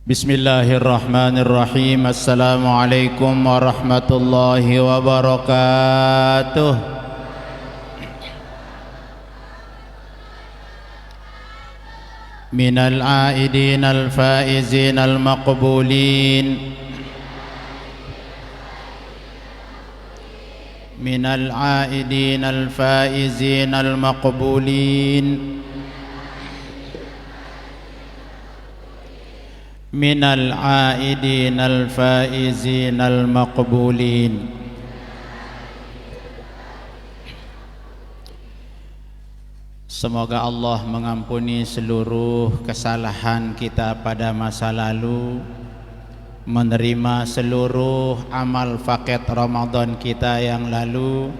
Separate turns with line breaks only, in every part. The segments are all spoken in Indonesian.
Bismillahirrahmanirrahim. Assalamualaikum warahmatullahi wabarakatuh. Minal aidin al-faizin al-maqbulin, minal aidin al-faizin al-maqbulin, minal aidin al-faizin al-maqbulin. Semoga Allah mengampuni seluruh kesalahan kita pada masa lalu, menerima seluruh amal faqih Ramadan kita yang lalu,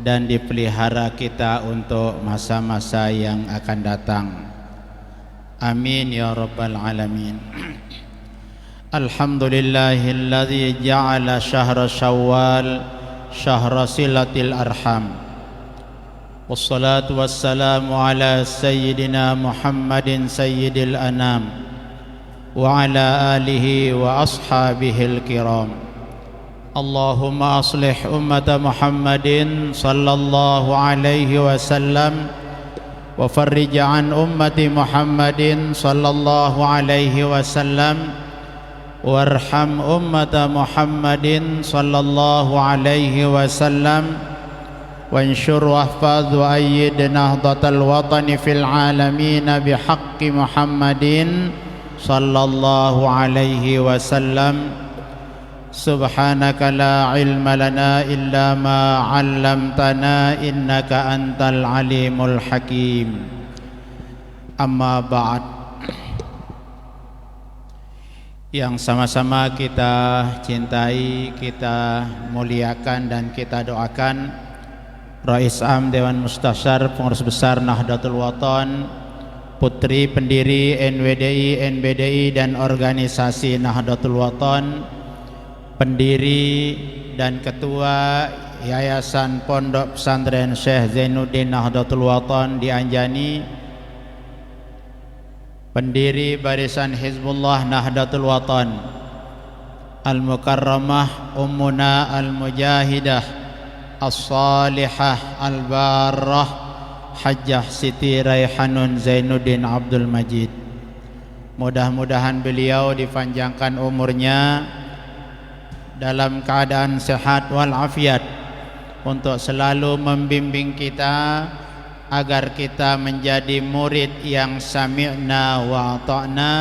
dan dipelihara kita untuk masa-masa yang akan datang. Amin ya rabbal alamin. Alhamdulillahilladzi ja'ala syahra syawal syahra silatil arham. Wassalatu wassalamu ala sayyidina Muhammadin sayyidil anam wa ala alihi wa ashabihil kiram. Allahumma aslih ummata Muhammadin sallallahu alaihi wasallam wa farrij an ummati Muhammadin sallallahu alaihi wasallam warham ummata Muhammadin sallallahu alaihi wasallam وانشر واحفظ وأيد نهضة الوطن في العالمين بحق محمد صلى الله عليه وسلم. سبحانك لا علم لنا إلا ما علمتنا إنك أنت العليم الحكيم. أما بعد, yang sama-sama kita cintai, kita muliakan dan kita doakan Rais Am Dewan Mustasyar Pengurus Besar Nahdlatul Wathon, Putri Pendiri NWDI, NBDI dan Organisasi Nahdlatul Wathon, Pendiri dan Ketua Yayasan Pondok Pesantren Syekh Zainuddin Nahdlatul Wathon di Anjani, Pendiri Barisan Hizbullah Nahdlatul Wathon, Al-Mukarramah Ummuna Al-Mujahidah As-Salihah Al-Barrah Hajjah Siti Raihanun Zainuddin Abdul Majid. Mudah-mudahan beliau dipanjangkan umurnya dalam keadaan sehat walafiat untuk selalu membimbing kita agar kita menjadi murid yang sami'na wa ata'na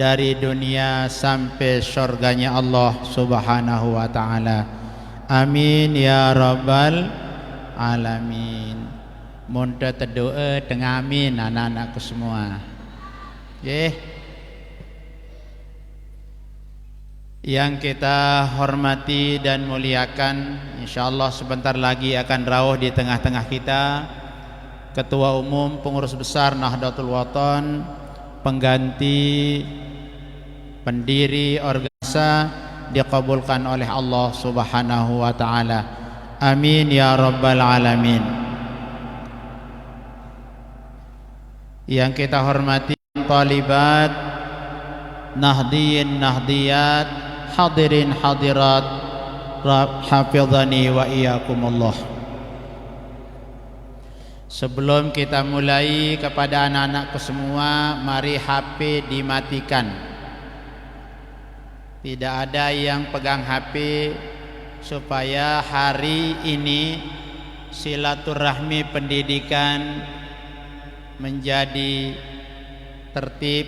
dari dunia sampai surganya Allah Subhanahu wa ta'ala. Amin ya rabbal alamin. Munta terdoa dengan amin anak-anakku semua. Yang kita hormati dan muliakan, insyaallah sebentar lagi akan rawuh di tengah-tengah kita Ketua Umum Pengurus Besar Nahdlatul Wathon, pengganti pendiri organisasi, dikabulkan oleh Allah Subhanahu wa ta'ala. Amin ya rabbal alamin. Yang kita hormati talibat, nahdiyin nahdiyat, hadirin hadirat, hafizani wa iyyakumullah. Sebelum kita mulai, kepada anak-anakku semua, mari HP dimatikan. Tidak ada yang pegang HP, supaya hari ini silaturahmi pendidikan menjadi tertib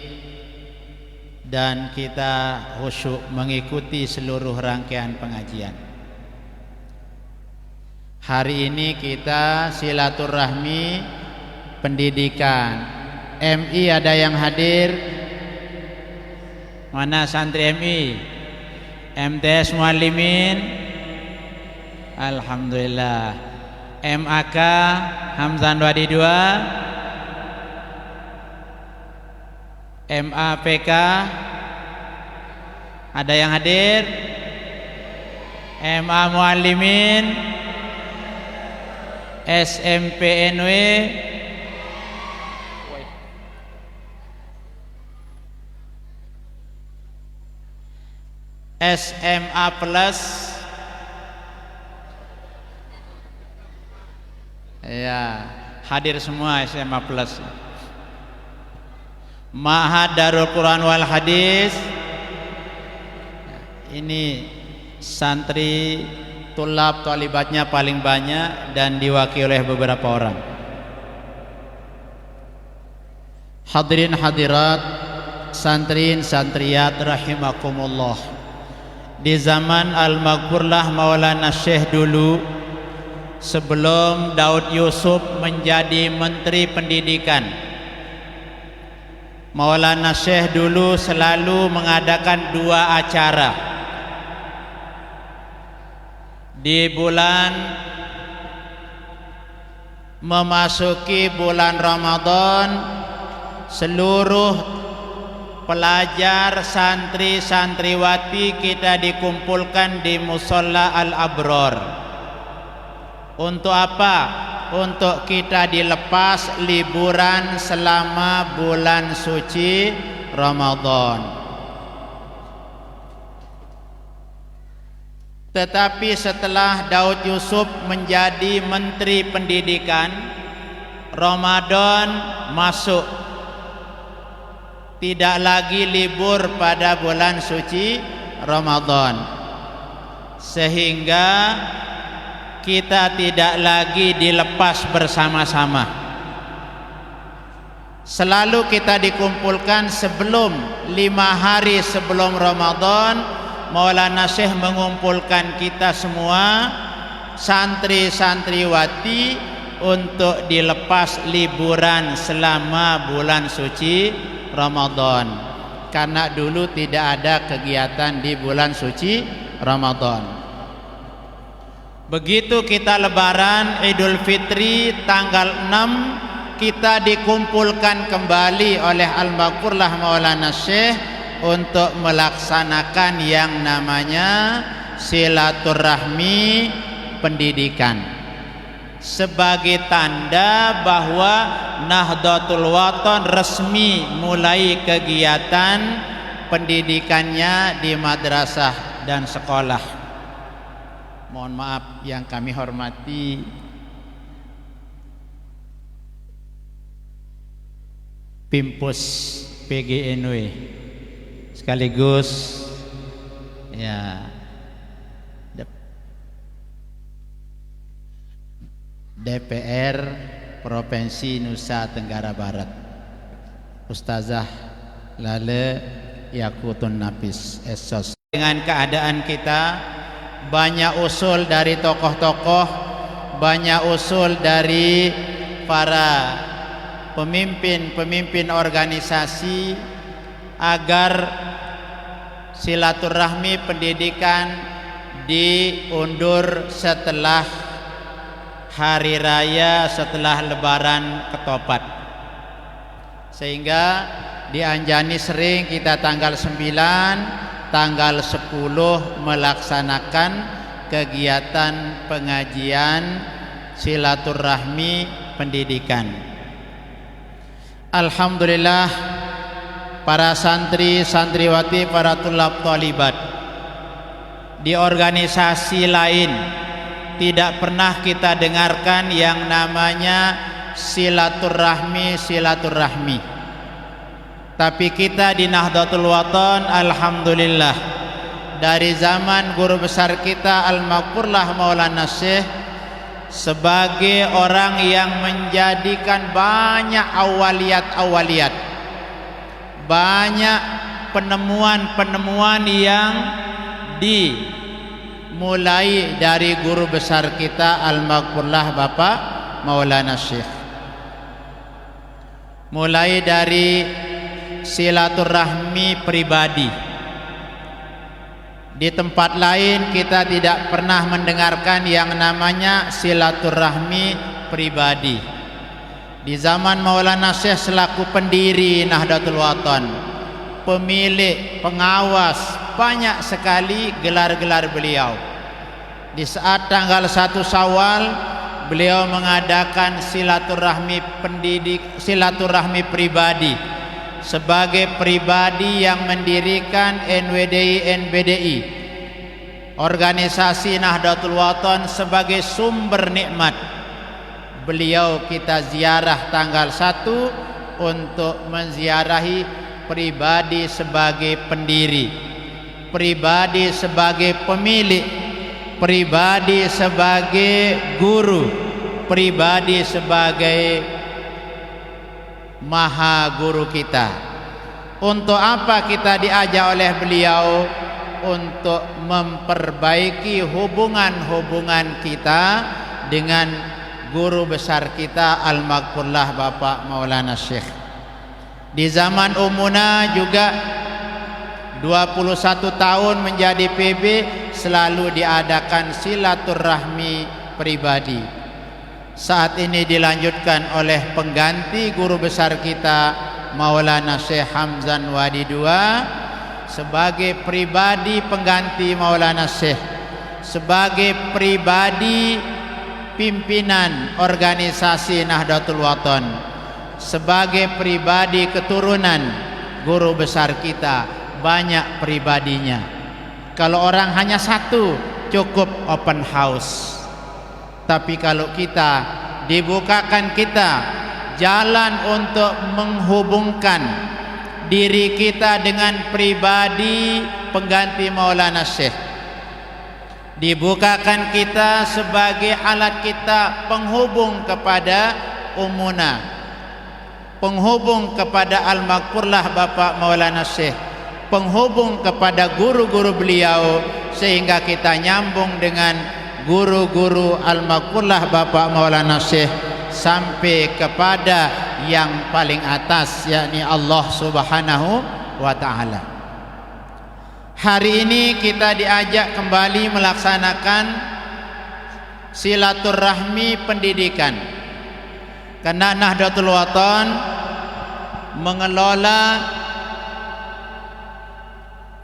dan kita khusyuk mengikuti seluruh rangkaian pengajian. Hari ini kita silaturahmi pendidikan. MI ada yang hadir? Mana santri MI? MTS Muallimin? Alhamdulillah. MAK Hamzan Wadi 2? MAPK ada yang hadir? MA Muallimin? SMPNW? SMA Plus, ya hadir semua SMA Plus. Ma'had Darul Quran wal Hadis, ini santri tulab talibatnya paling banyak dan diwakili oleh beberapa orang. Hadirin hadirat, santrin santriyat rahimakumullah. Di zaman Al-Maghfurlah Maulana Syekh dulu, sebelum Daud Yusuf menjadi Menteri Pendidikan, Maulana Syekh dulu selalu mengadakan 2 acara. Di bulan memasuki bulan Ramadan, seluruh pelajar santri santriwati kita dikumpulkan di Musholla Al-Abror. Untuk apa? Untuk kita dilepas liburan selama bulan suci Ramadan. Tetapi setelah Daud Yusuf menjadi Menteri Pendidikan, Ramadan masuk, tidak lagi libur pada bulan suci Ramadan, sehingga kita tidak lagi dilepas bersama-sama. Selalu kita dikumpulkan sebelum 5 hari sebelum Ramadan. Maulana Syekh mengumpulkan kita semua santri-santriwati untuk dilepas liburan selama bulan suci Ramadan, karena dulu tidak ada kegiatan di bulan suci Ramadan. Begitu kita lebaran Idul Fitri tanggal 6, kita dikumpulkan kembali oleh Al-Maghfurlah Maulana Syekh untuk melaksanakan yang namanya silaturahmi pendidikan, sebagai tanda bahwa Nahdlatul Wathon resmi mulai kegiatan pendidikannya di madrasah dan sekolah. Mohon maaf yang kami hormati Pimpus PGNW, sekaligus ya DPR Provinsi Nusa Tenggara Barat, Ustazah Lale Yakutun Nafis Esos. Dengan keadaan kita, banyak usul dari tokoh-tokoh, banyak usul dari para pemimpin organisasi agar silaturahmi pendidikan diundur setelah hari raya, setelah lebaran Ketopat, sehingga dianjani sering kita tanggal 9, tanggal 10 melaksanakan kegiatan pengajian silaturahmi pendidikan. Alhamdulillah, para santri santriwati, para tulab talibat di organisasi lain tidak pernah kita dengarkan yang namanya silaturahmi. Tapi kita di Nahdlatul Wathon, alhamdulillah, dari zaman guru besar kita Al-Maghfurlah Maulana Syekh, sebagai orang yang menjadikan banyak awaliyat, banyak penemuan yang dimulai dari guru besar kita Al-Maghfurlah Bapak Maulana Syekh. Mulai dari silaturahmi pribadi. Di tempat lain kita tidak pernah mendengarkan yang namanya silaturahmi pribadi. Di zaman Maulana Syekh selaku pendiri Nahdlatul Wathon, pemilik, pengawas, banyak sekali gelar-gelar beliau. Di saat tanggal 1 Syawal, beliau mengadakan silaturahmi pribadi sebagai pribadi yang mendirikan NWDI organisasi Nahdlatul Wathon sebagai sumber nikmat. Beliau kita ziarah tanggal 1 untuk menziarahi pribadi sebagai pendiri, pribadi sebagai pemilik, pribadi sebagai guru, pribadi sebagai maha guru kita. Untuk apa kita diajak oleh beliau? Untuk memperbaiki hubungan-hubungan kita dengan guru besar kita Al-Maghfurlah Bapak Maulana Syekh. Di zaman Ummuna juga 21 tahun menjadi PB selalu diadakan silaturahmi pribadi. Saat ini dilanjutkan oleh pengganti guru besar kita Maulana Syekh Hamzan Wadi II sebagai pribadi pengganti Maulana Syekh, sebagai pribadi pimpinan organisasi Nahdlatul Wathon, sebagai pribadi keturunan guru besar kita. Banyak pribadinya. Kalau orang hanya satu cukup open house. Tapi kalau kita dibukakan kita jalan untuk menghubungkan diri kita dengan pribadi pengganti Maulana Syekh, dibukakan kita sebagai alat kita penghubung kepada Ummuna, penghubung kepada Al-Maghfurlah Bapak Maulana Syekh, penghubung kepada guru-guru beliau, sehingga kita nyambung dengan guru-guru Al-Maghfurlah Bapak Maulana Syekh sampai kepada yang paling atas, yakni Allah Subhanahu wa ta'ala. Hari ini kita diajak kembali melaksanakan silaturahmi pendidikan, karena Nahdlatul Wathon mengelola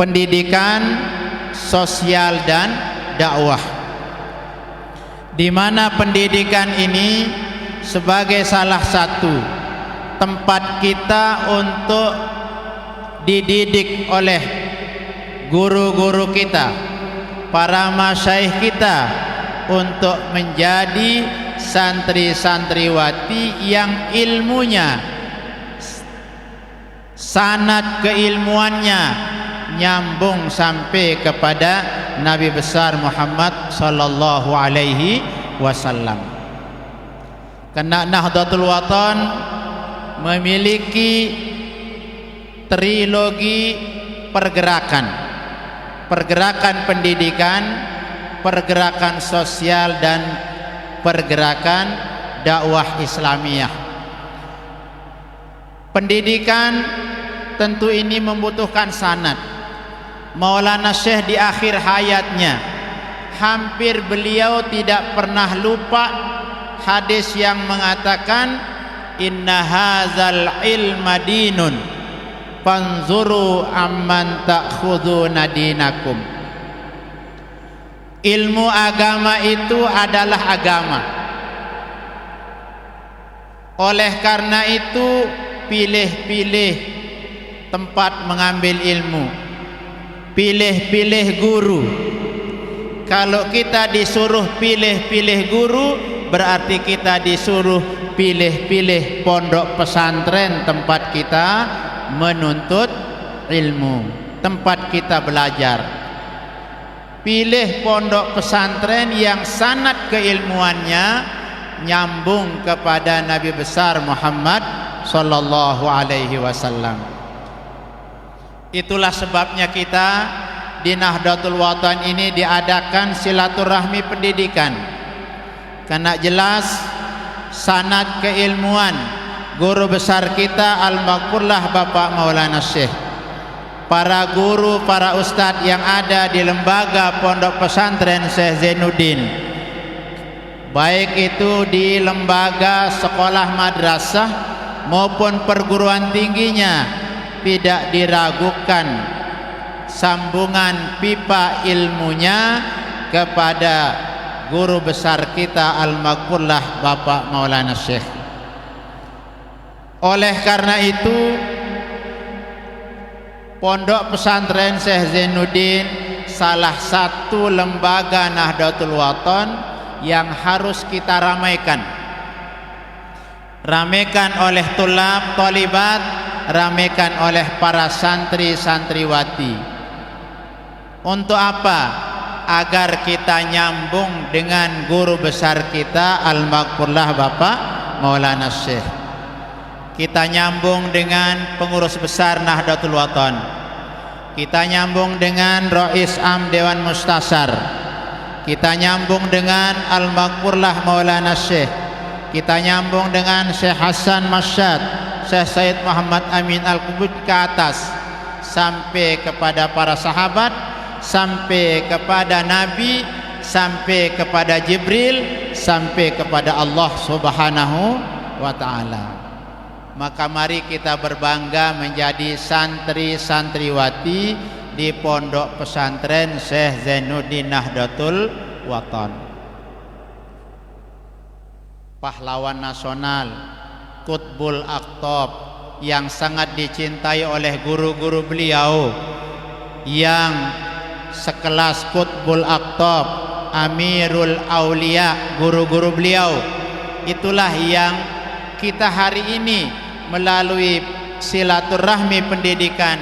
pendidikan, sosial dan dakwah, di mana pendidikan ini sebagai salah satu tempat kita untuk dididik oleh guru-guru kita, para masyayikh kita, untuk menjadi santri-santriwati yang ilmunya, sanad keilmuannya nyambung sampai kepada Nabi besar Muhammad sallallahu alaihi wasallam. Karena Nahdlatul Wathon memiliki trilogi pergerakan, pergerakan pendidikan, pergerakan sosial dan pergerakan dakwah Islamiyah. Pendidikan tentu ini membutuhkan sanad. Maulana Syekh di akhir hayatnya hampir beliau tidak pernah lupa hadis yang mengatakan inna hadzal ilma dinun fanzuru amman ta'khuduna dinakum. Ilmu agama itu adalah agama. Oleh karena itu pilih-pilih tempat mengambil ilmu, pilih-pilih guru. Kalau kita disuruh pilih-pilih guru, berarti kita disuruh pilih-pilih pondok pesantren tempat kita menuntut ilmu, tempat kita belajar. Pilih pondok pesantren yang sanad keilmuannya nyambung kepada Nabi besar Muhammad sallallahu alaihi wasallam. Itulah sebabnya kita di Nahdlatul Wathon ini diadakan silaturahmi pendidikan, karena jelas sanad keilmuan guru besar kita Al-Maghfurlah Bapak Maulana Syekh, para guru, para ustadz yang ada di lembaga pondok pesantren Syekh Zainuddin, baik itu di lembaga sekolah madrasah maupun perguruan tingginya, tidak diragukan sambungan pipa ilmunya kepada guru besar kita Al-Maghfurlah Bapak Maulana Syekh. Oleh karena itu Pondok Pesantren Syekh Zainuddin salah satu lembaga Nahdlatul Wathon yang harus kita ramaikan. Ramaikan oleh tulab, tolibat, ramaikan oleh para santri santriwati. Untuk apa? Agar kita nyambung dengan guru besar kita Al-Maghfurlah Bapak Maulana Syekh. Kita nyambung dengan pengurus besar Nahdlatul Wathon. Kita nyambung dengan Rais Am Dewan Mustasar. Kita nyambung dengan Al-Maghfurlah Maulana Syekh. Kita nyambung dengan Syekh Hasan Masyad, Syekh Said Muhammad Amin Al-Qubud ke atas sampai kepada para sahabat, sampai kepada Nabi, sampai kepada Jibril, sampai kepada Allah Subhanahu wa ta'ala. Maka mari kita berbangga menjadi santri-santriwati di Pondok Pesantren Syekh Zainuddin Nahdlatul Wathon. Pahlawan nasional, Qutbul Aqtab yang sangat dicintai oleh guru-guru beliau, yang sekelas Qutbul Aqtab, Amirul Aulia, guru-guru beliau. Itulah yang kita hari ini melalui silaturahmi pendidikan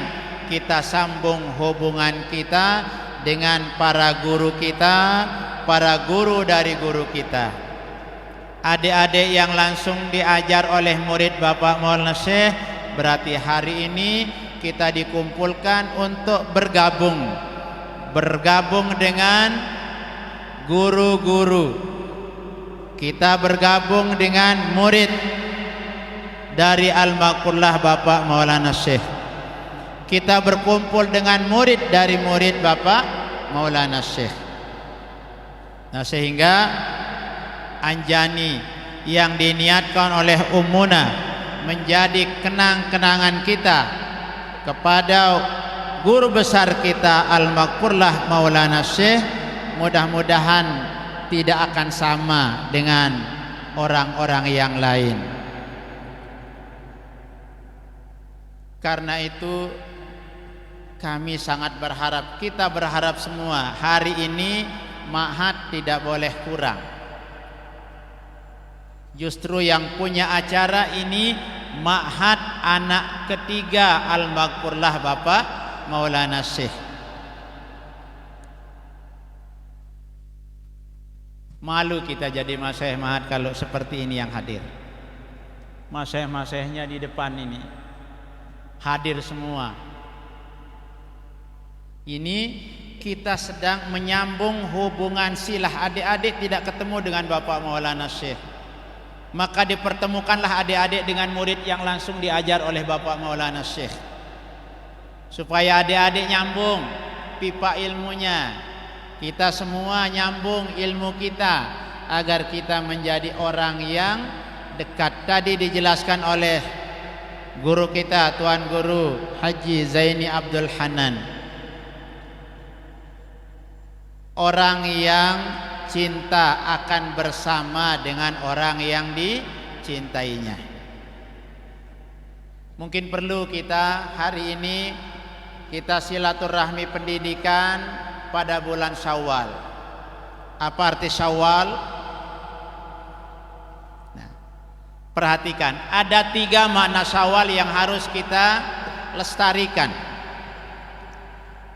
kita sambung hubungan kita dengan para guru kita, para guru dari guru kita. Adik-adik yang langsung diajar oleh murid Bapak Maulana Syekh, berarti hari ini kita dikumpulkan untuk bergabung dengan guru-guru. Kita bergabung dengan murid dari Al-Maghfurlah Bapak Maulana Syekh. Kita berkumpul dengan murid dari murid Bapak Maulana Syekh. Nah, sehingga Anjani yang diniatkan oleh Ummuna menjadi kenang-kenangan kita kepada guru besar kita Al-Maghfurlah Maulana Syekh, mudah-mudahan tidak akan sama dengan orang-orang yang lain. Karena itu kami sangat berharap, kita berharap semua hari ini ma'had tidak boleh kurang. Justru yang punya acara ini ma'had anak ketiga Al-Maghfurlah Bapak Maulana Syekh. Malu kita jadi masyayikh ma'had kalau seperti ini yang hadir. Masyayikh-masyayikhnya di depan ini hadir semua. Ini kita sedang menyambung hubungan silah. Adik-adik tidak ketemu dengan Bapak Maulana Syekh, maka dipertemukanlah adik-adik dengan murid yang langsung diajar oleh Bapak Maulana Syekh, supaya adik-adik nyambung pipa ilmunya, kita semua nyambung ilmu kita, agar kita menjadi orang yang dekat. Tadi dijelaskan oleh guru kita, Tuan Guru Haji Zaini Abdul Hanan, orang yang cinta akan bersama dengan orang yang dicintainya. Mungkin perlu kita hari ini kita silaturahmi pendidikan pada bulan Syawal. Apa arti Syawal? Nah, perhatikan, ada 3 makna Syawal yang harus kita lestarikan.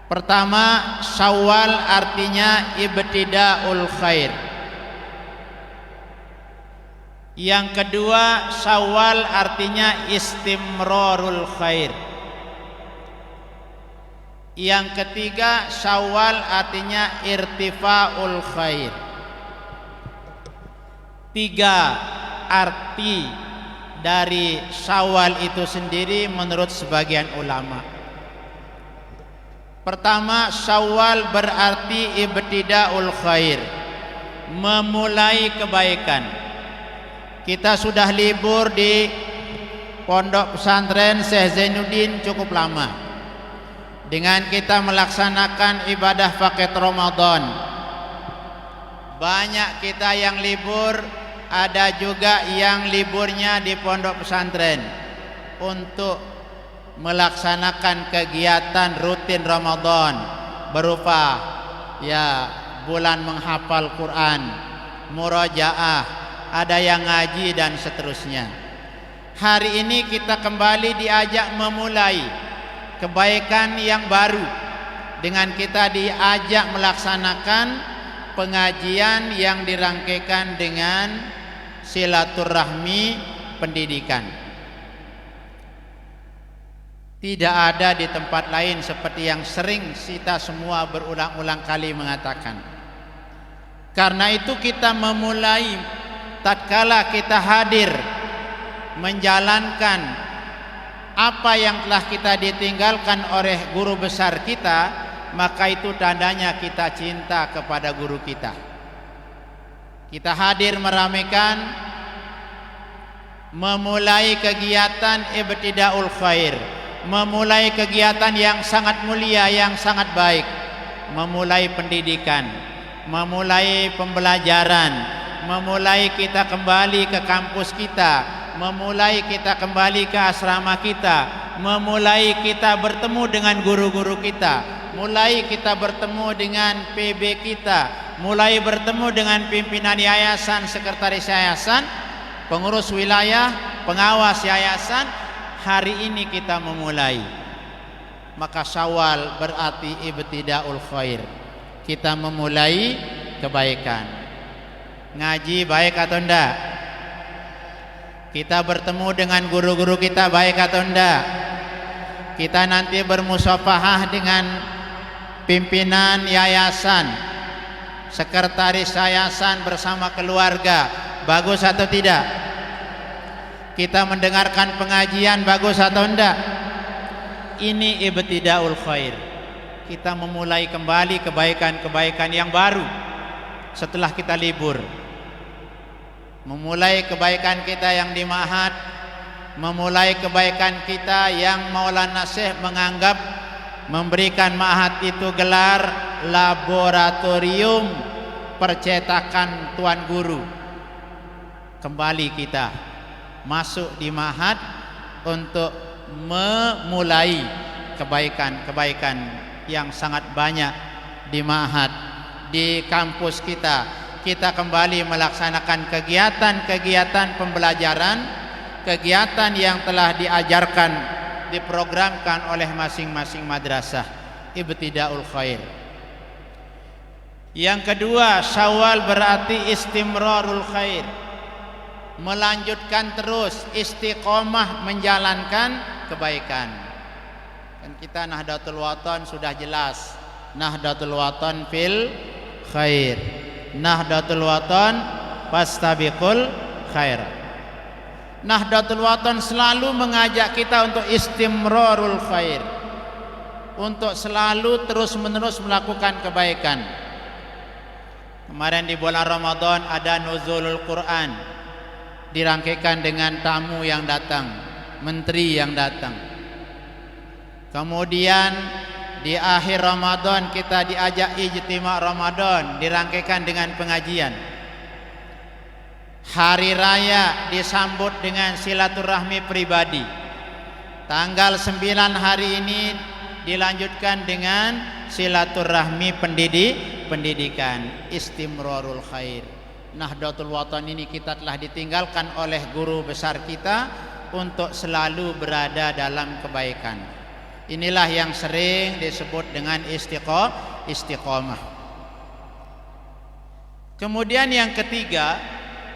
Pertama, Syawal artinya ibtidaul khair. Yang kedua, Syawal artinya istimrarul khair. Yang ketiga, Syawal artinya irtifaul khair. 3 arti dari Syawal itu sendiri menurut sebagian ulama. Pertama, Syawal berarti ibtidaul khair, memulai kebaikan. Kita sudah libur di Pondok Pesantren Syekh Zainuddin cukup lama, dengan kita melaksanakan ibadah paket Ramadan. Banyak kita yang libur, ada juga yang liburnya di Pondok Pesantren untuk melaksanakan kegiatan rutin Ramadan berupa bulan menghafal Quran, murojaah, ada yang ngaji dan seterusnya. Hari ini kita kembali diajak memulai kebaikan yang baru dengan kita diajak melaksanakan pengajian yang dirangkaikan dengan silaturahmi pendidikan. Tidak ada di tempat lain seperti yang sering kita semua berulang-ulang kali mengatakan. Karena itu kita memulai tatkala kita hadir menjalankan apa yang telah kita ditinggalkan oleh guru besar kita, maka itu tandanya kita cinta kepada guru kita. Kita hadir meramaikan, memulai kegiatan ibtidaul khair, memulai kegiatan yang sangat mulia, yang sangat baik, memulai pendidikan, memulai pembelajaran, memulai kita kembali ke kampus kita, memulai kita kembali ke asrama kita, memulai kita bertemu dengan guru-guru kita, mulai kita bertemu dengan PB kita, mulai bertemu dengan pimpinan yayasan, sekretaris yayasan, pengurus wilayah, pengawas yayasan. Hari ini kita memulai, maka Syawal berarti ibtidaul khair. Kita memulai kebaikan. Ngaji baik atau enggak? Kita bertemu dengan guru-guru kita baik atau enggak? Kita nanti bermusafahah dengan pimpinan yayasan, sekretaris yayasan bersama keluarga, bagus atau tidak? Kita mendengarkan pengajian, bagus atau enggak? Ini ibtidaul khair. Kita memulai kembali kebaikan-kebaikan yang baru setelah kita libur. Memulai kebaikan kita yang di Ma'had, memulai kebaikan kita yang Maulana Syekh menganggap memberikan Ma'had itu gelar laboratorium percetakan Tuan Guru. Kembali kita masuk di Ma'had untuk memulai kebaikan-kebaikan yang sangat banyak di Ma'had, di kampus kita. Kita kembali melaksanakan kegiatan-kegiatan pembelajaran, kegiatan yang telah diajarkan, diprogramkan oleh masing-masing madrasah. Ibtidaul khair. Yang kedua, Syawal berarti istimrarul khair, melanjutkan terus, istiqomah menjalankan kebaikan. Dan kita Nahdlatul Watan sudah jelas, Nahdlatul Watan fil khair, Nahdlatul Watan fastabiqul khair. Nahdlatul Watan selalu mengajak kita untuk istimrarul khair, untuk selalu terus-menerus melakukan kebaikan. Kemarin di bulan Ramadan ada nuzulul Quran, dirangkaikan dengan tamu yang datang, menteri yang datang. Kemudian di akhir Ramadan kita diajak ijtima' Ramadan, dirangkaikan dengan pengajian. Hari raya disambut dengan silaturahmi pribadi. Tanggal 9 hari ini dilanjutkan dengan silaturahmi pendidikan, istimrarul khair. Nahdlatul Watan ini kita telah ditinggalkan oleh guru besar kita untuk selalu berada dalam kebaikan. Inilah yang sering disebut dengan istiqomah. Kemudian yang ketiga,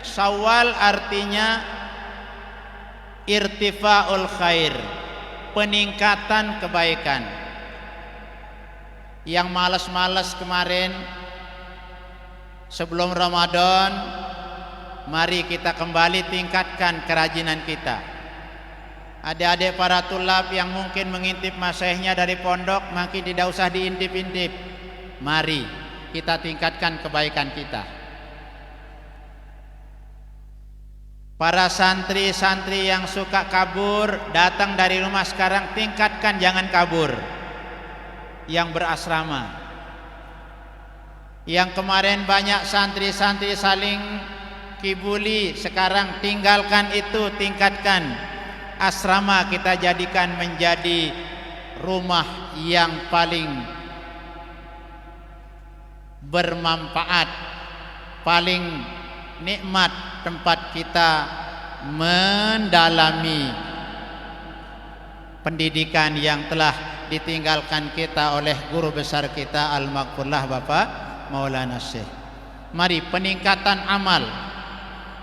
Syawal artinya irtifaul khair, peningkatan kebaikan. Yang malas-malas kemarin sebelum Ramadan, mari kita kembali tingkatkan kerajinan kita. Adik-adik para tulab yang mungkin mengintip masaihnya dari pondok, makin tidak usah diintip-intip. Mari kita tingkatkan kebaikan kita. Para santri-santri yang suka kabur, datang dari rumah sekarang, tingkatkan, jangan kabur. Yang berasrama, yang kemarin banyak santri-santri saling kibuli, sekarang tinggalkan itu, tingkatkan. asrama kita jadikan menjadi rumah yang paling bermanfaat, paling nikmat tempat kita mendalami pendidikan yang telah ditinggalkan kita oleh guru besar kita Al-Maghfurlah Bapak Maulana Syekh. Mari peningkatan amal,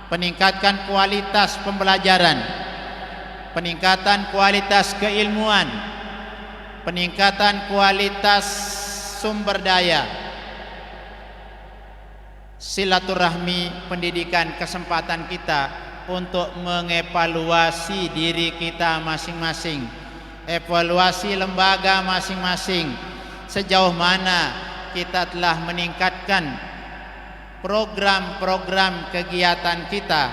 peningkatkan kualitas pembelajaran, peningkatan kualitas keilmuan, peningkatan kualitas sumber daya, silaturahmi, pendidikan, kesempatan kita untuk mengevaluasi diri kita masing-masing, evaluasi lembaga masing-masing, sejauh mana kita telah meningkatkan program-program kegiatan kita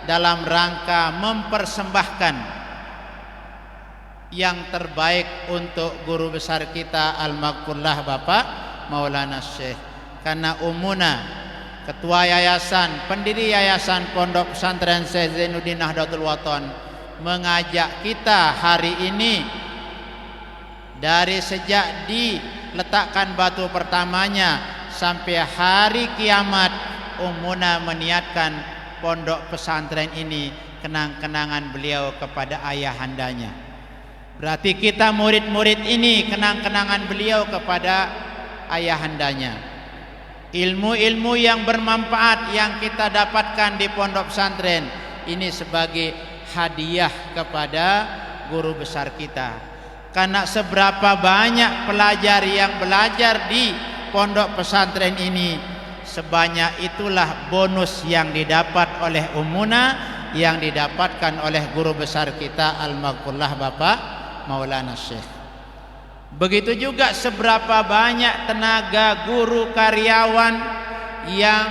dalam rangka mempersembahkan yang terbaik untuk guru besar kita Al-Maghfurlah Bapak Maulana Syekh. Karena umuna, ketua yayasan, pendiri yayasan Pondok Pesantren Syekh Zainuddin Nahdlatul Wathon, mengajak kita hari ini dari sejak diletakkan batu pertamanya sampai hari kiamat, umuna meniatkan pondok pesantren ini kenang-kenangan beliau kepada ayahandanya. Berarti kita murid-murid ini kenang-kenangan beliau kepada ayahandanya. Ilmu-ilmu yang bermanfaat yang kita dapatkan di pondok pesantren ini sebagai hadiah kepada guru besar kita. Karena seberapa banyak pelajar yang belajar di pondok pesantren ini, sebanyak itulah bonus yang didapat oleh umuna, yang didapatkan oleh guru besar kita Al-Maghfurlah Bapak Maulana Syekh. Begitu juga seberapa banyak tenaga guru karyawan yang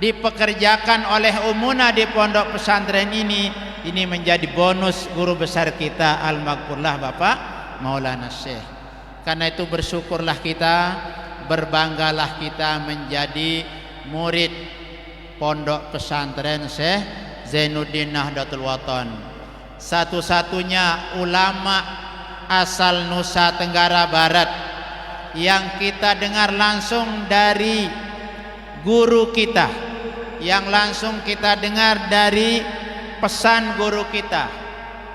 dipekerjakan oleh umuna di pondok pesantren ini menjadi bonus guru besar kita Al-Maghfurlah Bapak Maulana Syekh. Karena itu bersyukurlah kita, berbanggalah kita menjadi murid pondok pesantren Syekh Zainuddin Nahdlatul Wathon, satu-satunya ulama asal Nusa Tenggara Barat yang kita dengar langsung dari guru kita, yang langsung kita dengar dari pesan guru kita,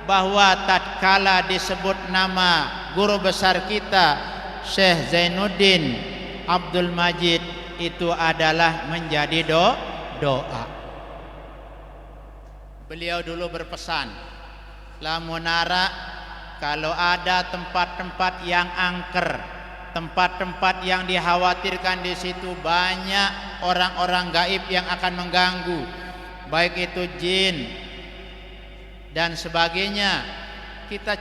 bahwa tatkala disebut nama guru besar kita Syekh Zainuddin Abdul Majid, itu adalah menjadi doa. Beliau dulu berpesan, lamunara kalau ada tempat-tempat yang angker, tempat-tempat yang dikhawatirkan di situ banyak orang-orang gaib yang akan mengganggu, baik itu jin dan sebagainya, kita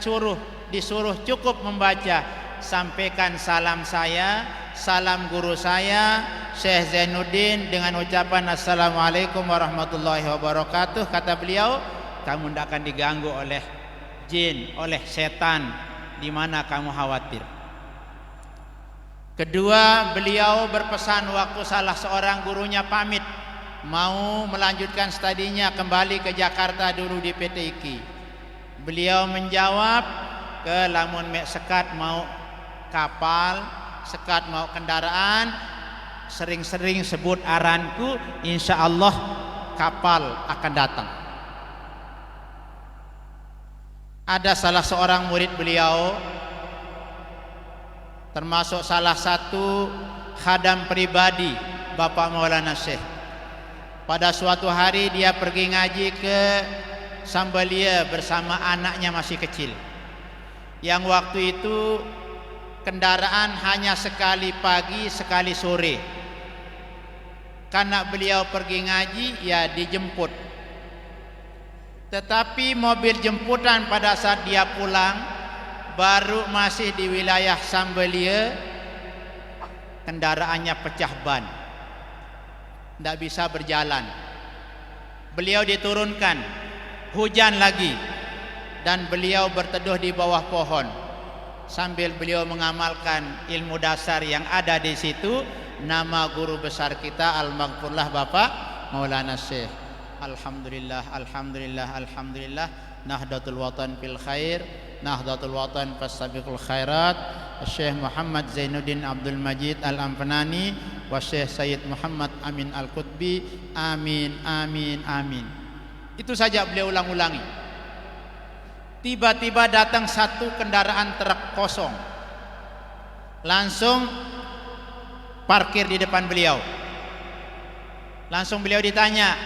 disuruh cukup membaca, sampaikan salam saya, salam guru saya Syekh Zainuddin dengan ucapan Assalamualaikum warahmatullahi wabarakatuh. Kata beliau, kamu tidak akan diganggu oleh jin, oleh setan, di mana kamu khawatir. Kedua, beliau berpesan waktu salah seorang gurunya pamit mau melanjutkan studinya kembali ke Jakarta dulu di PT IKI. Beliau menjawab, ke lamun mek sekat mau kapal, sekat mau kendaraan, sering-sering sebut aranku, insya Allah kapal akan datang. Ada salah seorang murid beliau, termasuk salah satu khadam pribadi Bapak Maulana Syekh. Pada suatu hari dia pergi ngaji ke Sambalia bersama anaknya masih kecil, yang waktu itu kendaraan hanya sekali pagi sekali sore. Karena beliau pergi ngaji, ya dijemput. Tetapi mobil jemputan pada saat dia pulang, baru masih di wilayah Sambalia, kendaraannya pecah ban, tidak bisa berjalan. Beliau diturunkan, hujan lagi, dan beliau berteduh di bawah pohon sambil beliau mengamalkan ilmu dasar yang ada di situ, nama guru besar kita Al-Maghfurlah Bapak Maulana Syekh. Alhamdulillah, alhamdulillah, alhamdulillah. Nahdlatul Watan fil Khair, Nahdlatul Watan Fastabiqul Khairat, Syekh Muhammad Zainuddin Abdul Majid Al-Ampanani, wa Syekh Sayyid Muhammad Amin Al-Qutbi. Amin, amin, amin. Itu saja beliau ulang-ulangi. Tiba-tiba datang satu kendaraan truk kosong, langsung parkir di depan beliau. Langsung beliau ditanya,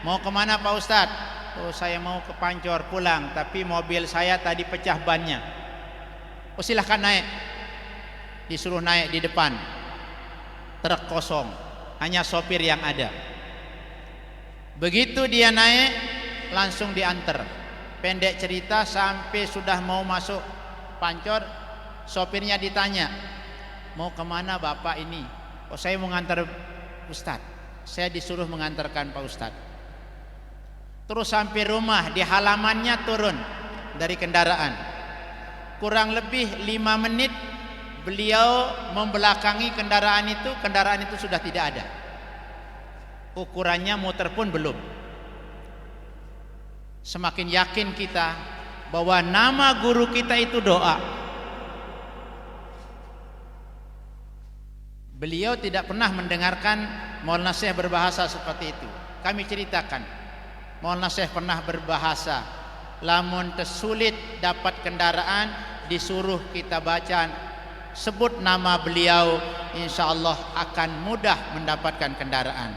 mau kemana Pak Ustadz? Oh, saya mau ke Pancor pulang, tapi mobil saya tadi pecah bannya. Oh, silahkan naik. Disuruh naik di depan. Truk kosong, hanya sopir yang ada. Begitu dia naik, langsung diantar. Pendek cerita, sampai sudah mau masuk Pancor, sopirnya ditanya, mau kemana bapak ini? Oh, saya mau ngantar Ustadz. Saya disuruh mengantarkan Pak Ustadz. Terus sampai rumah, di halamannya turun dari kendaraan. Kurang lebih 5 menit beliau membelakangi kendaraan itu sudah tidak ada. Ukurannya muter pun belum. Semakin yakin kita bahwa nama guru kita itu doa. Beliau tidak pernah mendengarkan Maulana Syekh berbahasa seperti itu. Kami ceritakan, Maulana Syekh pernah berbahasa, lamun tersulit dapat kendaraan, disuruh kita baca, sebut nama beliau, insya Allah akan mudah mendapatkan kendaraan.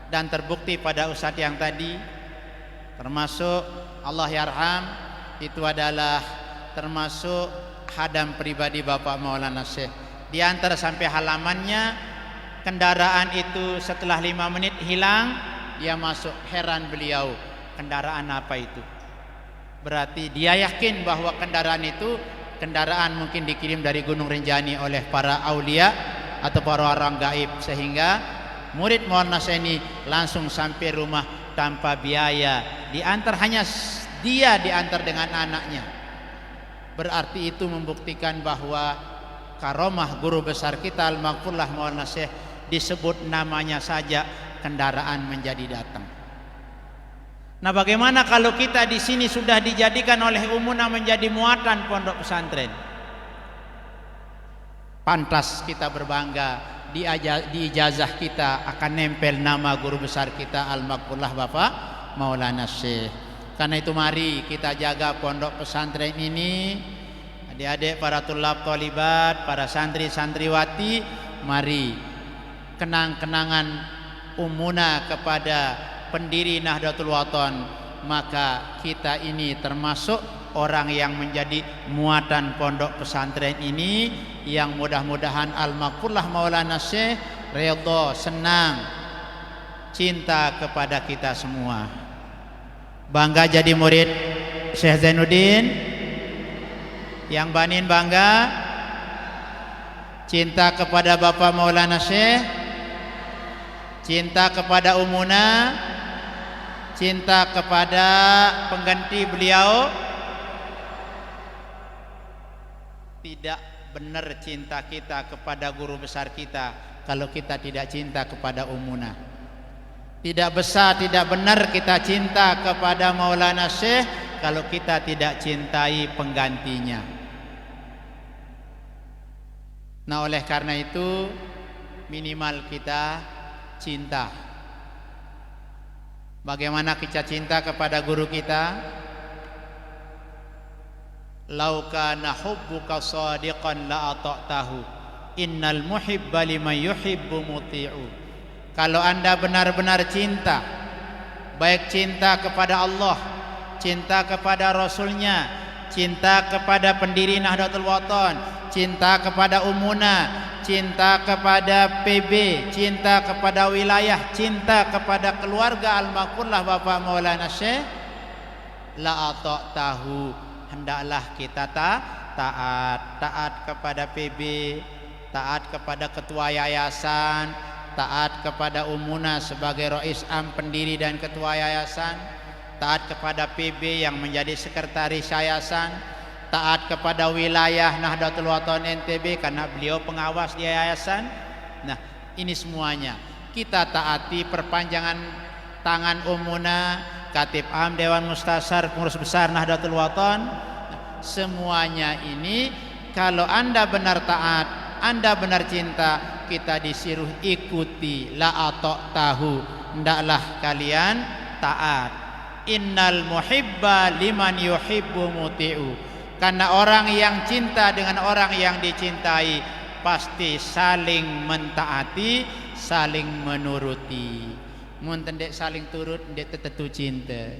Dan terbukti pada ustadz yang tadi, termasuk Allah yarham, itu adalah termasuk hadam pribadi Bapak Maulana Syekh. Diantar sampai halamannya, kendaraan itu setelah 5 menit hilang. Dia masuk, heran beliau, kendaraan apa itu? Berarti dia yakin bahwa kendaraan itu kendaraan mungkin dikirim dari Gunung Rinjani oleh para aulia atau para orang gaib, sehingga murid Maulana Syekh ini langsung sampai rumah tanpa biaya. Diantar, hanya dia diantar dengan anaknya. Berarti itu membuktikan bahwa karomah guru besar kita Al-Maghfurlah Maulana Syekh, disebut namanya saja kendaraan menjadi datang. Nah, bagaimana kalau kita di sini sudah dijadikan oleh Umuna menjadi muatan pondok pesantren? Pantas kita berbangga, di ijazah kita akan nempel nama guru besar kita Al-Maghfurlah Bapak Maulana Syekh. Karena itu mari kita jaga pondok pesantren ini. Adik-adik, para tulab tolibat, para santri santriwati, mari kenang-kenangan Umuna kepada pendiri Nahdlatul Watan. Maka kita ini termasuk orang yang menjadi muatan pondok pesantren ini, yang mudah-mudahan Al-Maghfurlah Maulana Syekh redha, senang, cinta kepada kita semua. Bangga jadi murid Syekh Zainuddin. Yang banin bangga, cinta kepada Bapak Maulana Syekh, cinta kepada Umuna, cinta kepada pengganti beliau. Tidak benar cinta kita kepada guru besar kita kalau kita tidak cinta kepada Umuna. Tidak besar, tidak benar kita cinta kepada Maulana Syekh kalau kita tidak cintai penggantinya. Nah, oleh karena itu minimal kita cinta. Bagaimana kita cinta kepada guru kita? Lau kana hubbuka shadiqan la ata'tahu, innal muhibba liman yuhibbu muti'u. Kalau Anda benar-benar cinta, baik cinta kepada Allah, cinta kepada Rasulnya, cinta kepada pendiri Nahdlatul Watan, cinta kepada Umuna, cinta kepada PB, cinta kepada wilayah, cinta kepada keluarga Al-Maghfurlah Bapak Maulana Syekh, la ata'tahu, hendaklah kita taat kepada PB, taat kepada ketua yayasan, taat kepada Umuna sebagai Rais Am pendiri dan ketua yayasan, taat kepada PB yang menjadi sekretaris yayasan, taat kepada wilayah Nahdlatul Watan NTB karena beliau pengawas di yayasan. Nah, ini semuanya kita taati perpanjangan tangan Umuna, Katib Am Dewan Mustasar, pengurus besar Nahdlatul Wathon, semuanya ini kalau Anda benar taat, Anda benar cinta, kita disuruh ikuti. La atok tahu, hendaklah kalian taat. Innal muhibba liman yuhibbu muti'u. Karena orang yang cinta dengan orang yang dicintai pasti saling mentaati, saling menuruti. Mun tendek saling turut, ndek tetetu cinta.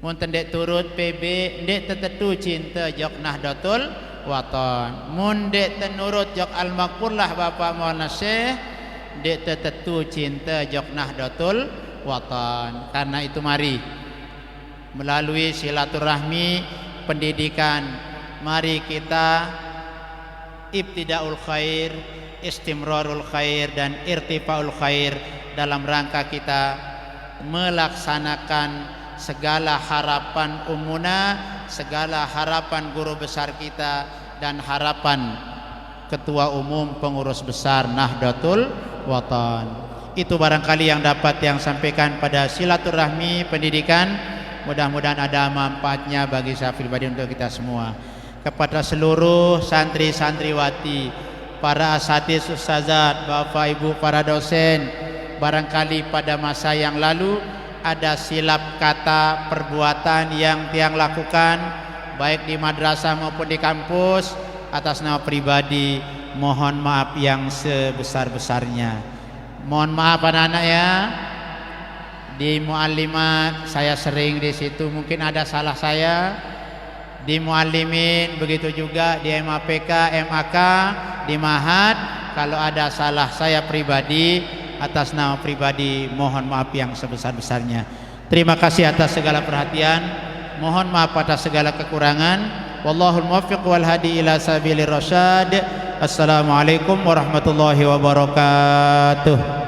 Mun tendek turut PB, ndek tetetu cinta jok Nahdlatul Wathon. Mun ndek tenurut jok Al-Maqpurlah Bapak Maulana Syekh, ndek tetetu cinta jok Nahdlatul Wathon. Karena itu mari melalui silaturahmi pendidikan, mari kita ibtidaul khair, istimrarul khair dan irtifaul khair dalam rangka kita melaksanakan segala harapan umuna, segala harapan guru besar kita dan harapan ketua umum pengurus besar Nahdlatul Wathon. Itu barangkali yang dapat yang sampaikan pada silaturahmi pendidikan. Mudah-mudahan ada manfaatnya bagi saya pribadi untuk kita semua. Kepada seluruh santri-santriwati, para asatidz ustazat, Bapak Ibu para dosen, barangkali pada masa yang lalu ada silap kata perbuatan yang tiang lakukan baik di madrasah maupun di kampus, atas nama pribadi mohon maaf yang sebesar-besarnya. Mohon maaf anak-anak ya. Di muallimat saya sering di situ, mungkin ada salah saya. Di muallimin begitu juga, di MAPK, MAK, di Mahad, kalau ada salah saya pribadi, atas nama pribadi mohon maaf yang sebesar-besarnya. Terima kasih atas segala perhatian, mohon maaf atas segala kekurangan. Wallahul muwaffiq wal hadi ila sabilir rasyad. Assalamualaikum warahmatullahi wabarakatuh.